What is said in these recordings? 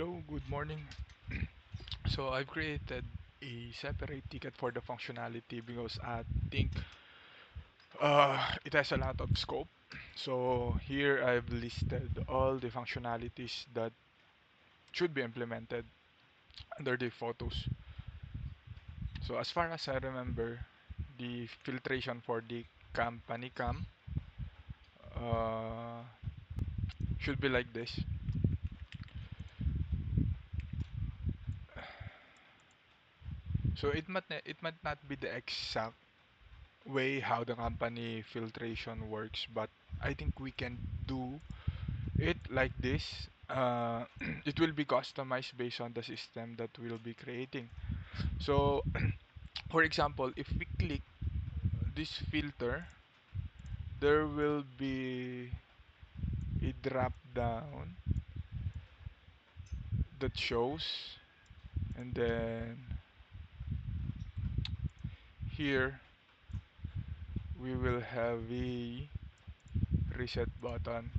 Hello, good morning. So I've created a separate ticket for the functionality because I think it has a lot of scope. So here I've listed all the functionalities that should be implemented under the photos. So as far as I remember, the filtration for the company cam uh, should be like this. So it might not be the exact way how the company filtration works, but I think we can do it like this. It will be customized based on the system that we'll be creating. So, for example, if we click this filter, there will be a drop down that shows, and then here we will have a reset button.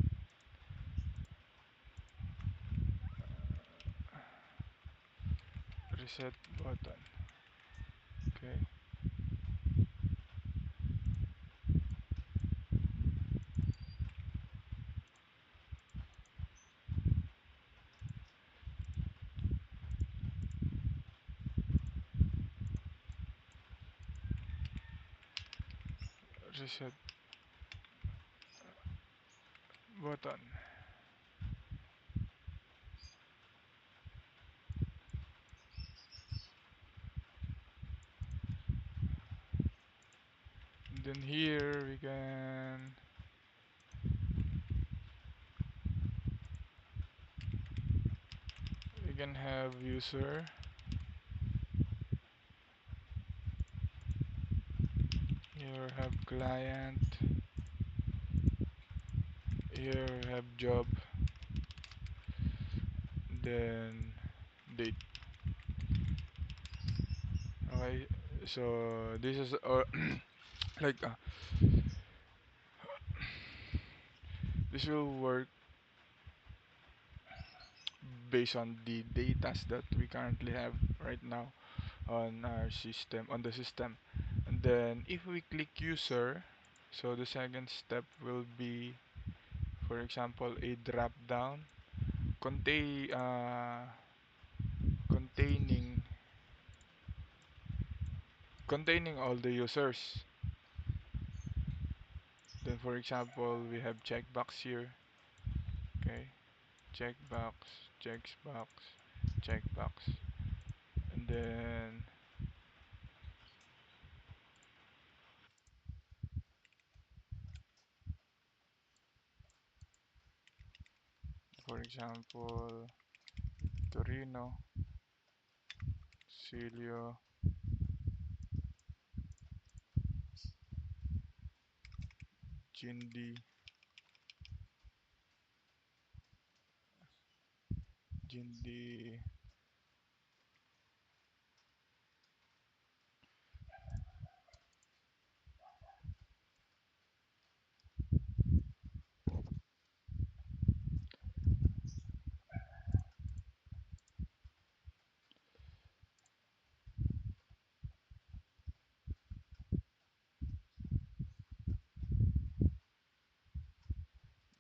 Reset button. Okay. Reset button. And then here we can have user. Here have client. Here have job. Then date. Okay. So this is like this will work based on the data that we currently have right now on our system, on the system. And then if we click user, so the second step will be, for example, a drop down contain containing containing all the users. Then for example, we have checkbox here. Okay, checkbox, checkbox, checkbox, and then for example, Torino, Cilio, Gindi, Gindi,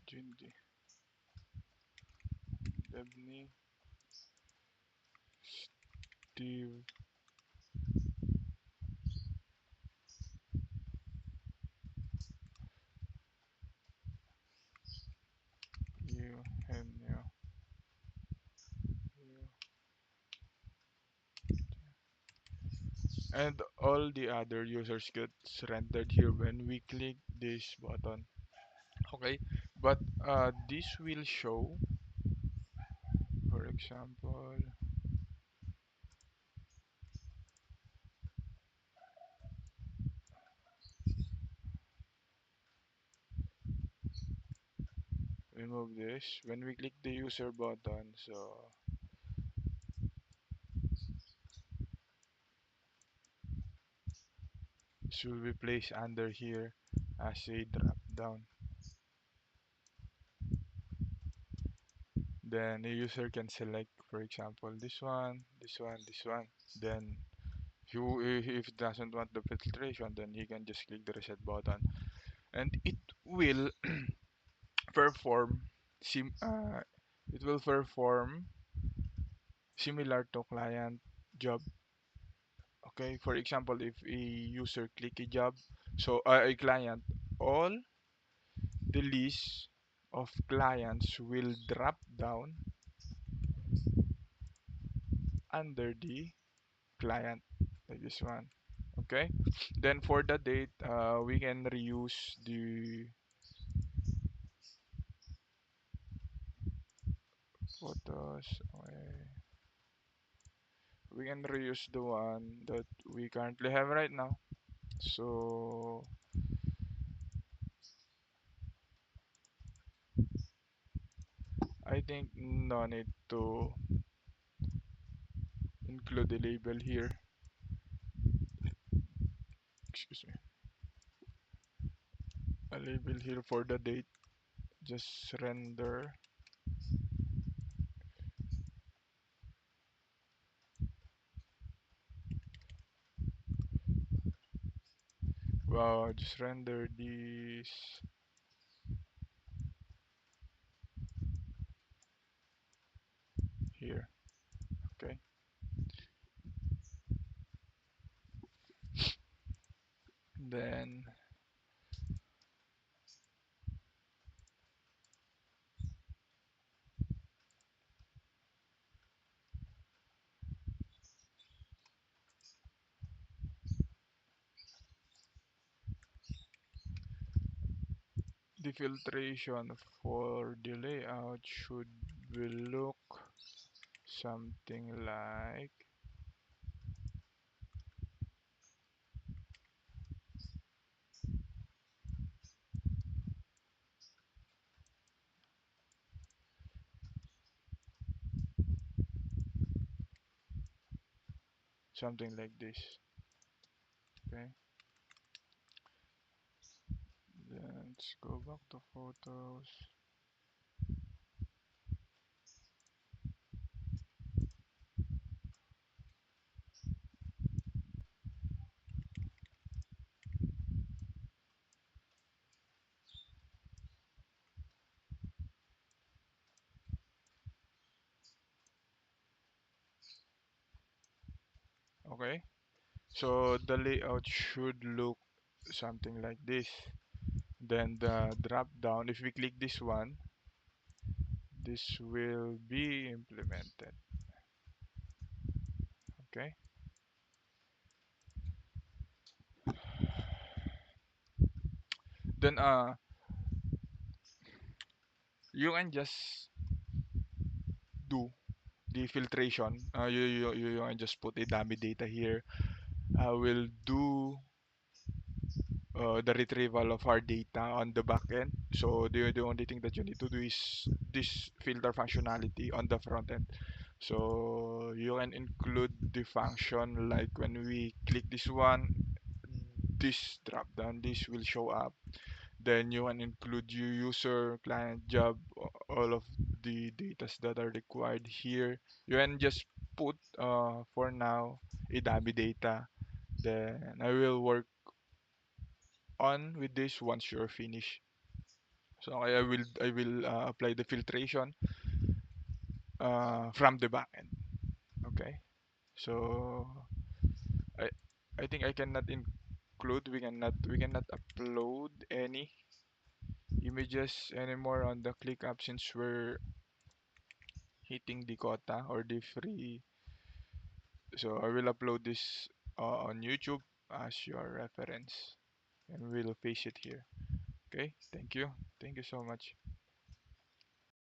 Gindi, Debney, Steve, Eugenio, and all the other users gets rendered here when we click this button. Okay, but this will show, for example, remove this when we click the user button. So this will be placed under here as a drop down. Then the user can select, for example, this one, this one, this one. Then if he doesn't want the filtration, then he can just click the reset button, and will perform sim it will perform similar to client job. Okay, for example, if a user click a job, so a client, all the list of clients will drop down under the client, like this one. Okay, then for the date, we can reuse the photos. We can reuse the one that we currently have right now. So I think no need to include the label here. Excuse me. A label here for the date. Just render. Wow, just render this here. Okay. Then the filtration for the layout should will look something like this. Okay. Then let's go back to photos. Okay. So the layout should look something like this. Then the drop down, if we click this one, this will be implemented. Okay. Then you can just do the filtration. You can just put a dummy data here. I will do the retrieval of our data on the back end. So the only thing that you need to do is this filter functionality on the front end. So you can include the function like when we click this one, this drop down, this will show up. Then you can include your user, client, job, all of the data that are required here. You can just put for now a dummy data. Then I will work on with this once you're finished. So I will apply the filtration from the backend. Okay. So I I think I cannot include we cannot upload any images anymore on the ClickUp since we're hitting the quota or the free. So I will upload this on YouTube as your reference and we'll paste it here. Okay. Thank you so much.